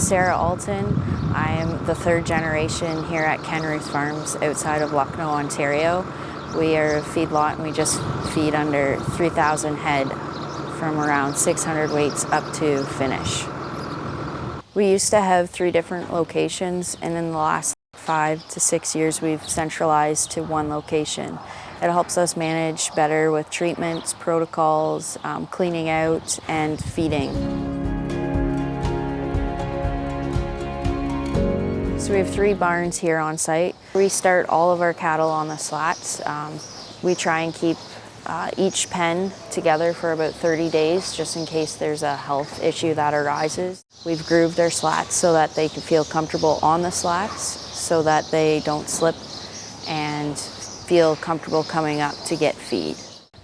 is Sarah Alton. I am the third generation here at Kenruth Farms outside of Lucknow, Ontario. We are a feedlot and we just feed under 3,000 head from around 600 weights up to finish. We used to have 3 different locations, and in the last 5 to 6 years we've centralized to one location. It helps us manage better with treatments, protocols, cleaning out, and feeding. So we have 3 barns here on site. We start all of our cattle on the slats. We try and keep each pen together for about 30 days just in case there's a health issue that arises. We've grooved their slats so that they can feel comfortable on the slats so that they don't slip and feel comfortable coming up to get feed.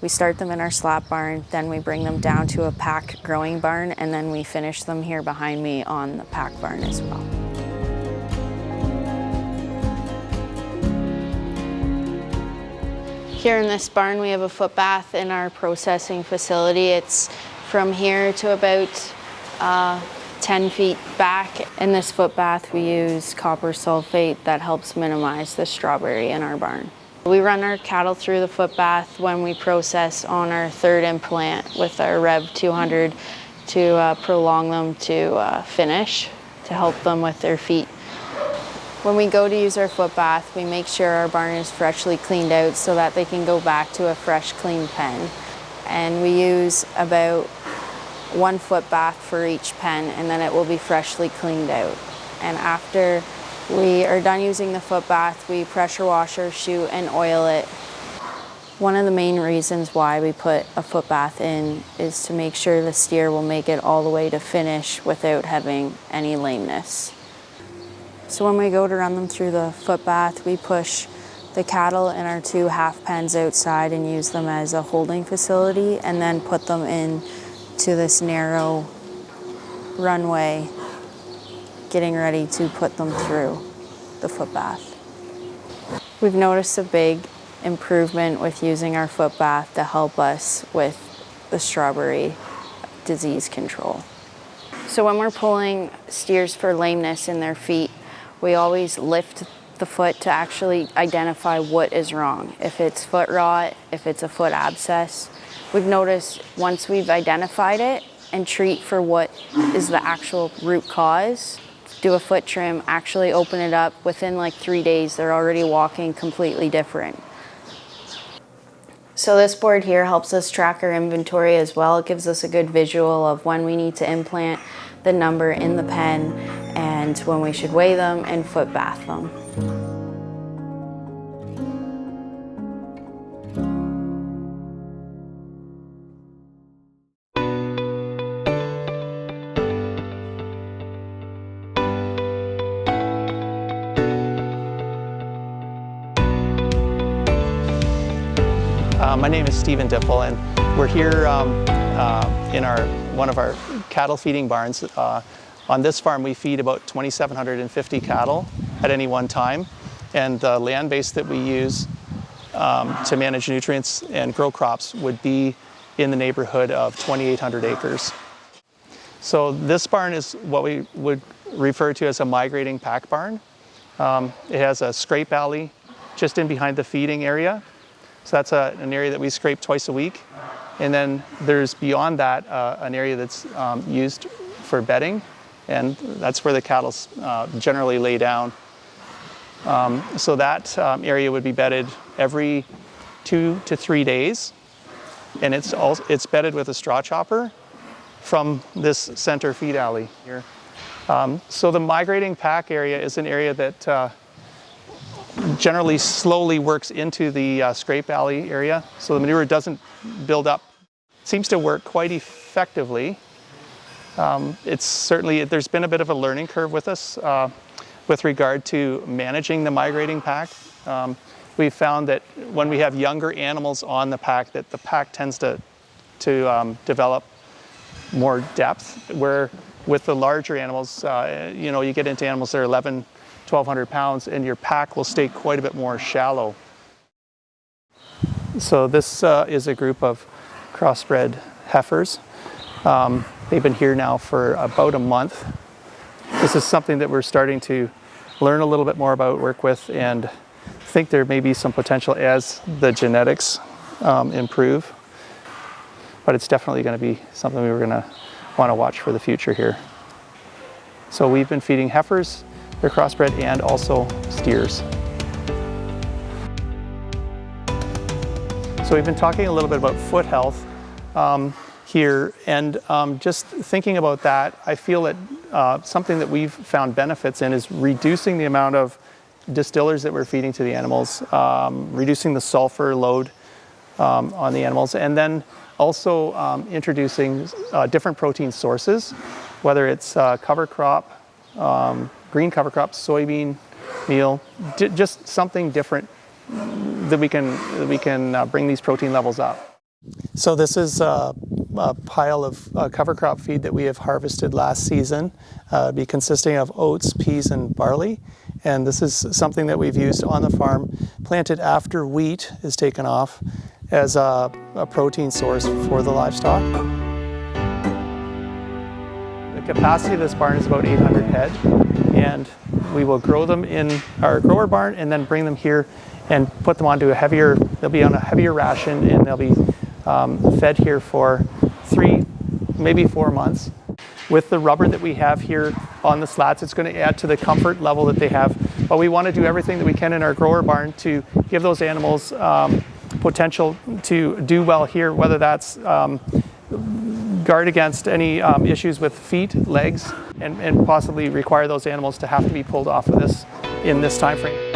We start them in our slat barn, then we bring them down to a pack growing barn, and then we finish them here behind me on the pack barn as well. Here in this barn we have a foot bath in our processing facility. It's from here to about 10 feet back. In this foot bath we use copper sulfate that helps minimize the strawberry in our barn. We run our cattle through the foot bath when we process on our 3rd implant with our Rev 200 to prolong them to finish, to help them with their feet. When we go to use our foot bath, we make sure our barn is freshly cleaned out so that they can go back to a fresh, clean pen. And we use about 1 foot bath for each pen, and then it will be freshly cleaned out. And after we are done using the foot bath, we pressure wash our chute and oil it. One of the main reasons why we put a foot bath in is to make sure the steer will make it all the way to finish without having any lameness. So when we go to run them through the foot bath, we push the cattle in our 2 half pens outside and use them as a holding facility, and then put them in to this narrow runway, getting ready to put them through the foot bath. We've noticed a big improvement with using our foot bath to help us with the strawberry disease control. So when we're pulling steers for lameness in their feet, we always lift the foot to actually identify what is wrong. If it's foot rot, if it's a foot abscess. We've noticed once we've identified it and treat for what is the actual root cause, do a foot trim, actually open it up, within like 3 days they're already walking completely different. So this board here helps us track our inventory as well. It gives us a good visual of when we need to implant the number in the pen and when we should weigh them and foot bath them. My name is Dippel, and we're here in one of our cattle feeding barns. On this farm we feed about 2,750 cattle at any one time, and the land base that we use to manage nutrients and grow crops would be in the neighborhood of 2,800 acres. So this barn is what we would refer to as a migrating pack barn. It has a scrape alley just in behind the feeding area. So that's an area that we scrape twice a week. And then there's beyond that an area that's used for bedding, and that's where the cattle generally lay down. So that area would be bedded every 2 to 3 days, and it's bedded with a straw chopper from this center feed alley here. So the migrating pack area is an area that generally slowly works into the scrape alley area, so the manure doesn't build up. It seems to work quite effectively. There's been a bit of a learning curve with us with regard to managing the migrating pack. We've found that when we have younger animals on the pack, that the pack tends to develop more depth, where with the larger animals, you get into animals that are 1,200 pounds, and your pack will stay quite a bit more shallow. So this is a group of crossbred heifers. They've been here now for about a month. this is something that we're starting to learn a little bit more about, work with, and think there may be some potential as the genetics improve. But it's definitely going to be something we were going to want to watch for the future here. So we've been feeding heifers, they're crossbred, and also steers. So we've been talking a little bit about foot health here, and just thinking about that, I feel that something that we've found benefits in is reducing the amount of distillers that we're feeding to the animals, reducing the sulfur load on the animals, and then also introducing different protein sources, whether it's cover crop, green cover crop, soybean meal, just something different that we can bring these protein levels up. So this is a pile of cover crop feed that we have harvested last season, be consisting of oats, peas, and barley. And this is something that we've used on the farm, planted after wheat is taken off, as a protein source for the livestock. The capacity of this barn is about 800 head, and we will grow them in our grower barn and then bring them here and put them onto they'll be on a heavier ration, and they'll be fed here for 3, maybe 4 months. With the rubber that we have here on the slats, it's going to add to the comfort level that they have. But we want to do everything that we can in our grower barn to give those animals potential to do well here, whether that's guard against any issues with feet, legs, and possibly require those animals to have to be pulled off of this in this time frame.